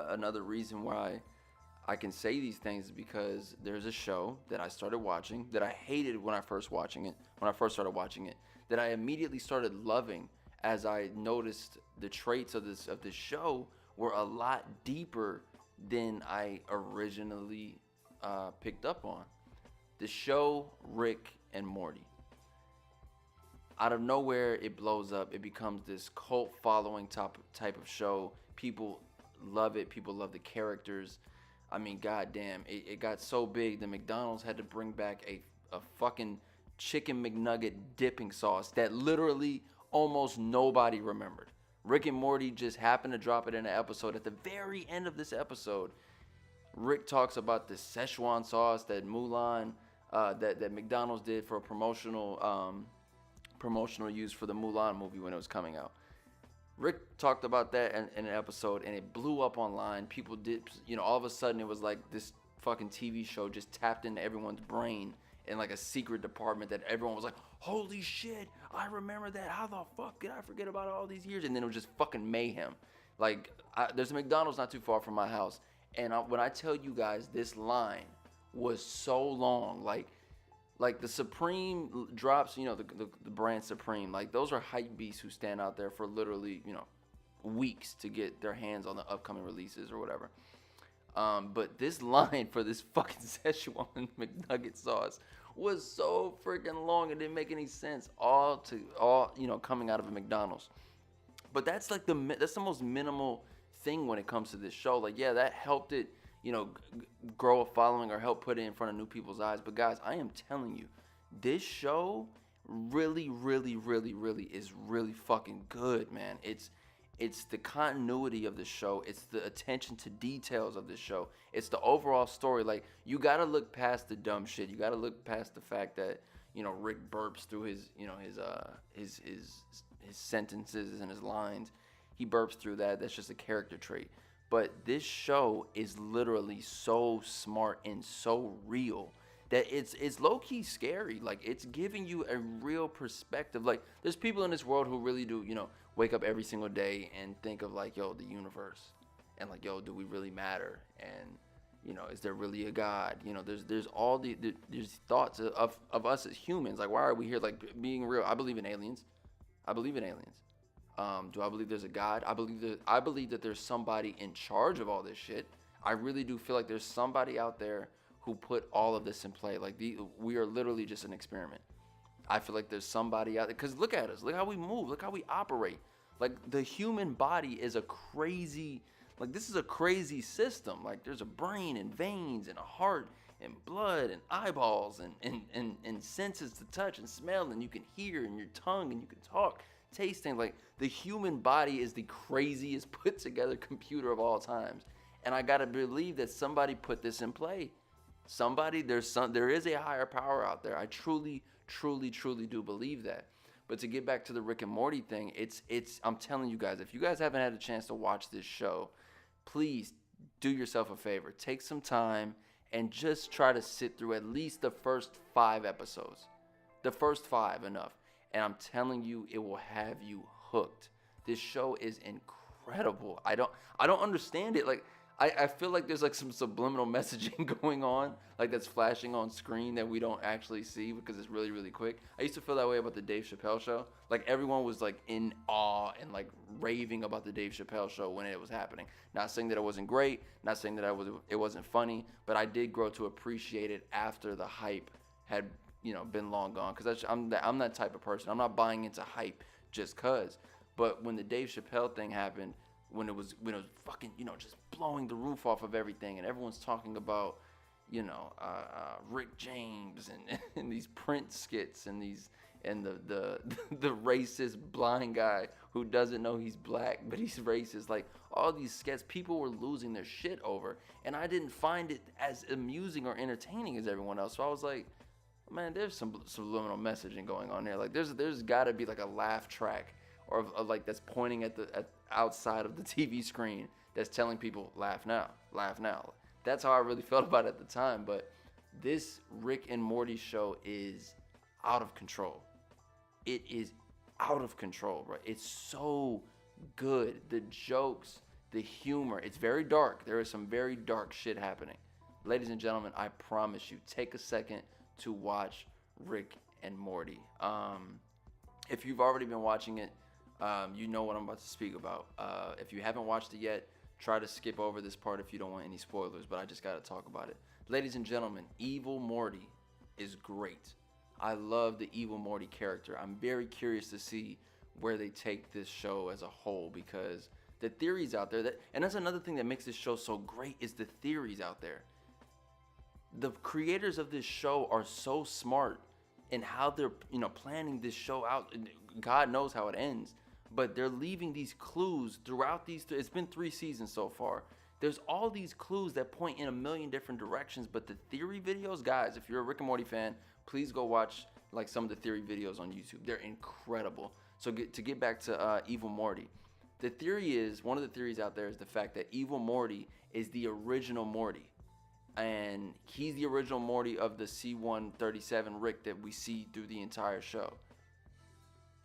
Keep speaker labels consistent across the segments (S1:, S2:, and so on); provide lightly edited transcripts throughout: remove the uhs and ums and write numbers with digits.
S1: another reason why I can say these things is because there's a show that I started watching that I hated when I first started watching it, that I immediately started loving as I noticed the traits of this show were a lot deeper than I originally picked up on. The show Rick and Morty. Out of nowhere, it blows up. It becomes this cult following type of show. People love it. People love the characters. I mean, goddamn, it got so big that McDonald's had to bring back a fucking chicken McNugget dipping sauce that literally almost nobody remembered. Rick and Morty just happened to drop it in an episode. At the very end of this episode, Rick talks about the Szechuan sauce that that McDonald's did for a promotional use for the Mulan movie when it was coming out. Rick talked about that in an episode, and it blew up online. People did, all of a sudden it was like this fucking TV show just tapped into everyone's brain in like a secret department that everyone was like, holy shit, I remember that. How the fuck did I forget about it all these years? And then it was just fucking mayhem. Like, there's a McDonald's not too far from my house, and when I tell you guys, this line was so long, like the Supreme drops, the brand Supreme, like those are hype beasts who stand out there for literally, weeks to get their hands on the upcoming releases or whatever. But this line for this fucking Szechuan McNugget sauce was so freaking long. It didn't make any sense. All coming out of a McDonald's. But that's like that's the most minimal thing when it comes to this show. Like, yeah, that helped it, grow a following or help put it in front of new people's eyes. But guys, I am telling you, this show really, really, really, really is really fucking good, man. It's the continuity of the show. It's the attention to details of the show. It's the overall story. Like, you gotta look past the dumb shit. You gotta look past the fact that, Rick burps through his sentences and his lines. He burps through that. That's just a character trait. But this show is literally so smart and so real that it's low-key scary. Like, it's giving you a real perspective. Like, there's people in this world who really do, wake up every single day and think of, like, yo, the universe. And, like, yo, do we really matter? And, is there really a God? There's all there's thoughts of us as humans. Like, why are we here? Like, being real. I believe in aliens. Do I believe there's a God? I believe that there's somebody in charge of all this shit. I really do feel like there's somebody out there who put all of this in play. Like, we are literally just an experiment. I feel like there's somebody out there. Because look at us. Look how we move. Look how we operate. Like, the human body is this is a crazy system. Like, there's a brain and veins and a heart and blood and eyeballs and senses to touch and smell, and you can hear, and your tongue, and you can talk, tasting. Like, the human body is the craziest put together computer of all times. And I gotta believe that somebody put this in play. There is a higher power out there. I truly, truly, truly do believe that. But to get back to the Rick and Morty thing, I'm telling you guys, if you guys haven't had a chance to watch this show, please do yourself a favor. Take some time and just try to sit through at least the first 5 episodes. The first 5, enough. And I'm telling you, it will have you hooked. This show is incredible. I don't understand it. Like, I feel like there's like some subliminal messaging going on, like that's flashing on screen that we don't actually see because it's really, really quick. I used to feel that way about the Dave Chappelle show. Like, everyone was like in awe and like raving about the Dave Chappelle show when it was happening. Not saying that it wasn't great, not saying that it wasn't funny, but I did grow to appreciate it after the hype had been long gone. Because I'm that type of person. I'm not buying into hype just cause. But when the Dave Chappelle thing happened, when it was fucking, just blowing the roof off of everything, and everyone's talking about, Rick James and these Prince skits and the racist blind guy who doesn't know he's black but he's racist, like all these skits, people were losing their shit over, and I didn't find it as amusing or entertaining as everyone else. So I was like, man, there's some subliminal messaging going on here. Like, there's got to be like a laugh track or like that's pointing at outside of the TV screen that's telling people laugh now. That's how I really felt about it at the time. But this Rick and Morty show is out of control. It is out of control, bro. It's so good. The jokes, the humor. It's very dark. There is some very dark shit happening. Ladies and gentlemen, I promise you, take a second to watch Rick and Morty. If you've already been watching it, you know what I'm about to speak about. If you haven't watched it yet, try to skip over this part if you don't want any spoilers, but I just got to talk about it. Ladies and gentlemen, Evil Morty is great. I love the Evil Morty character. I'm very curious to see where they take this show as a whole, because the theories out there, and that's another thing that makes this show so great, is the theories out there. The creators of this show are so smart in how they're, planning this show out. God knows how it ends, but they're leaving these clues throughout these. It's been 3 seasons so far. There's all these clues that point in a million different directions, but the theory videos, guys, if you're a Rick and Morty fan, please go watch like some of the theory videos on YouTube. They're incredible. So to get back to Evil Morty, the theory is, one of the theories out there is the fact that Evil Morty is the original Morty. And he's the original Morty of the C-137 Rick that we see through the entire show.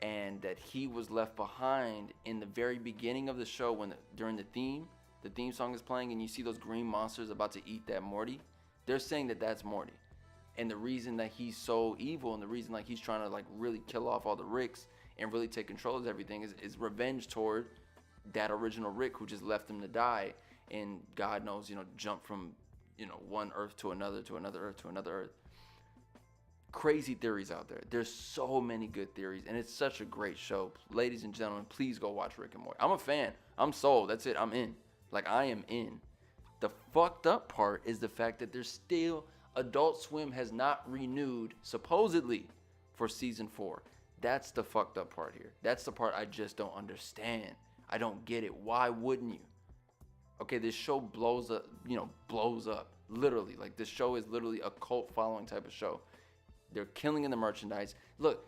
S1: And that he was left behind in the very beginning of the show when during the theme song is playing and you see those green monsters about to eat that Morty. They're saying that that's Morty. And the reason that he's so evil and the reason like he's trying to like really kill off all the Ricks and really take control of everything is revenge toward that original Rick who just left him to die. And God knows, jump from one Earth to another Earth to another Earth. Crazy theories out there. There's so many good theories, and it's such a great show. Ladies and gentlemen, please go watch Rick and Morty. I'm a fan. I'm sold. That's it. I'm in. Like, I am in. The fucked up part is the fact that there's still Adult Swim has not renewed, supposedly, for season 4. That's the fucked up part here. That's the part I just don't understand. I don't get it. Why wouldn't you? Okay, this show blows up, literally. Like, this show is literally a cult following type of show. They're killing in the merchandise. Look,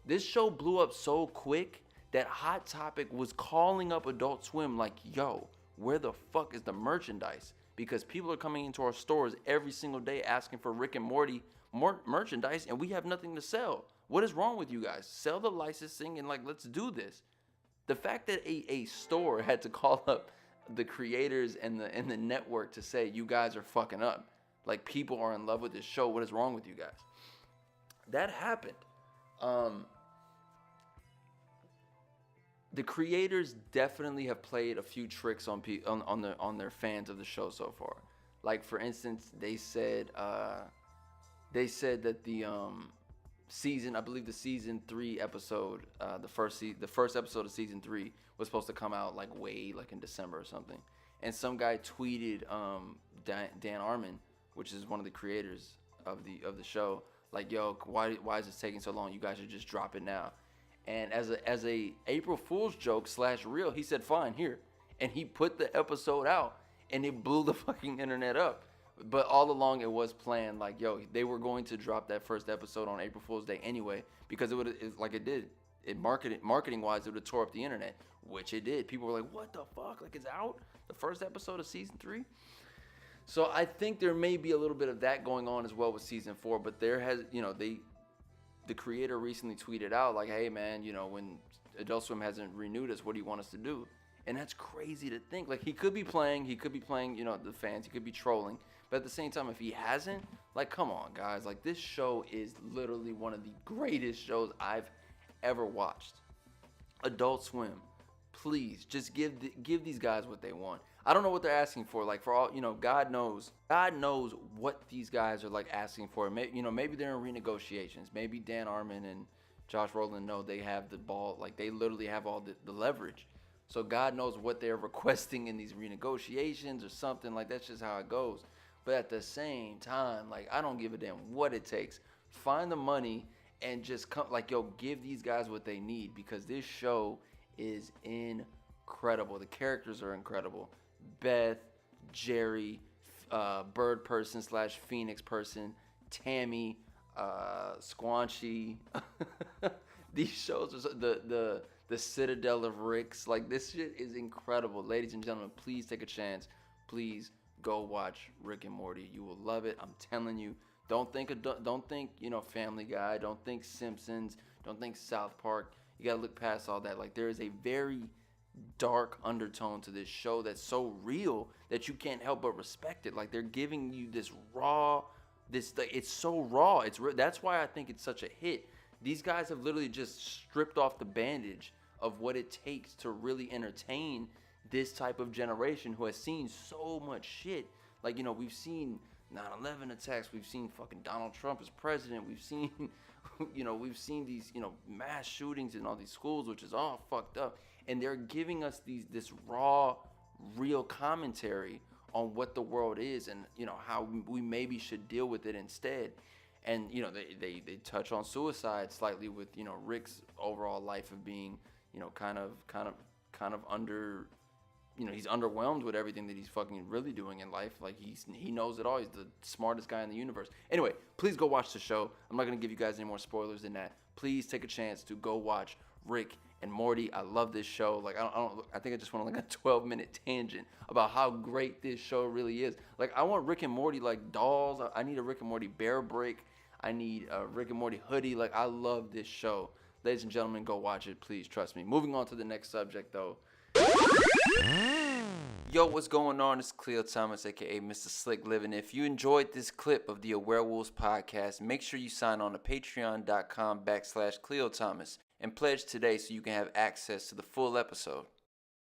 S1: this show blew up so quick that Hot Topic was calling up Adult Swim like, yo, where the fuck is the merchandise? Because people are coming into our stores every single day asking for Rick and Morty merchandise, and we have nothing to sell. What is wrong with you guys? Sell the licensing and, let's do this. The fact that a store had to call up the creators and the network to say, you guys are fucking up. Like, people are in love with this show. What is wrong with you guys? That happened. The creators definitely have played a few tricks on their fans of the show so far. Like, for instance, they said that the season, I believe the season 3 episode, the first episode of season 3 was supposed to come out in December or something. And some guy tweeted Dan Armin, which is one of the creators of the show, like, yo, why is this taking so long? You guys should just drop it now. And as a April Fool's joke / real, he said, fine, here. And he put the episode out, and it blew the fucking internet up. But all along it was planned, like, yo, they were going to drop that first episode on April Fool's Day anyway, because marketing wise, it would have tore up the internet, which it did. People were like, what the fuck? Like, it's out? The first episode of season 3? So I think there may be a little bit of that going on as well with season 4, but there has, the creator recently tweeted out like, hey man, when Adult Swim hasn't renewed us, what do you want us to do? And that's crazy to think. Like, he could be playing, the fans, he could be trolling, but at the same time, if he hasn't, like, come on guys, like, this show is literally one of the greatest shows I've ever watched. Adult Swim, please just give these guys what they want. I don't know what they're asking for. Like, for all, God knows what these guys are like asking for. Maybe they're in renegotiations. Maybe Dan Armin and Josh Brolin know they have the ball. Like, they literally have all the leverage. So God knows what they're requesting in these renegotiations or something. Like, that's just how it goes. But at the same time, like, I don't give a damn what it takes. Find the money and just come, like, yo, give these guys what they need, because this show is incredible. The characters are incredible. Beth, Jerry, Bird Person / Phoenix Person, Tammy, Squanchy. These shows are the Citadel of Ricks. Like, this shit is incredible. Ladies and gentlemen, please take a chance. Please go watch Rick and Morty. You will love it. I'm telling you. Don't think Family Guy. Don't think Simpsons. Don't think South Park. You gotta look past all that. Like, there is a very dark undertone to this show that's so real that you can't help but respect it. Like, they're giving you this raw, it's so raw. That's why I think it's such a hit. These guys have literally just stripped off the bandage of what it takes to really entertain this type of generation who has seen so much shit. Like, we've seen 9/11 attacks, we've seen fucking Donald Trump as president, we've seen we've seen these mass shootings in all these schools, which is all fucked up, and they're giving us this raw, real commentary on what the world is, and how we maybe should deal with it instead. And they touch on suicide slightly with Rick's overall life of being kind of under, he's underwhelmed with everything that he's fucking really doing in life. Like, he knows it all. He's the smartest guy in the universe. Anyway, please go watch the show. I'm not gonna give you guys any more spoilers than that. Please take a chance to go watch Rick and Morty. I love this show. Like, I think I just went on like a 12-minute tangent about how great this show really is. Like, I want Rick and Morty like dolls. I need a Rick and Morty bear break. I need a Rick and Morty hoodie. Like, I love this show. Ladies and gentlemen, go watch it. Please, trust me. Moving on to the next subject, though. Yo, what's going on? It's Khleo Thomas, aka Mr. Slick Living. If you enjoyed this clip of the AwareWolvvves podcast, make sure you sign on to patreon.com/Khleo Thomas and pledge today so you can have access to the full episode.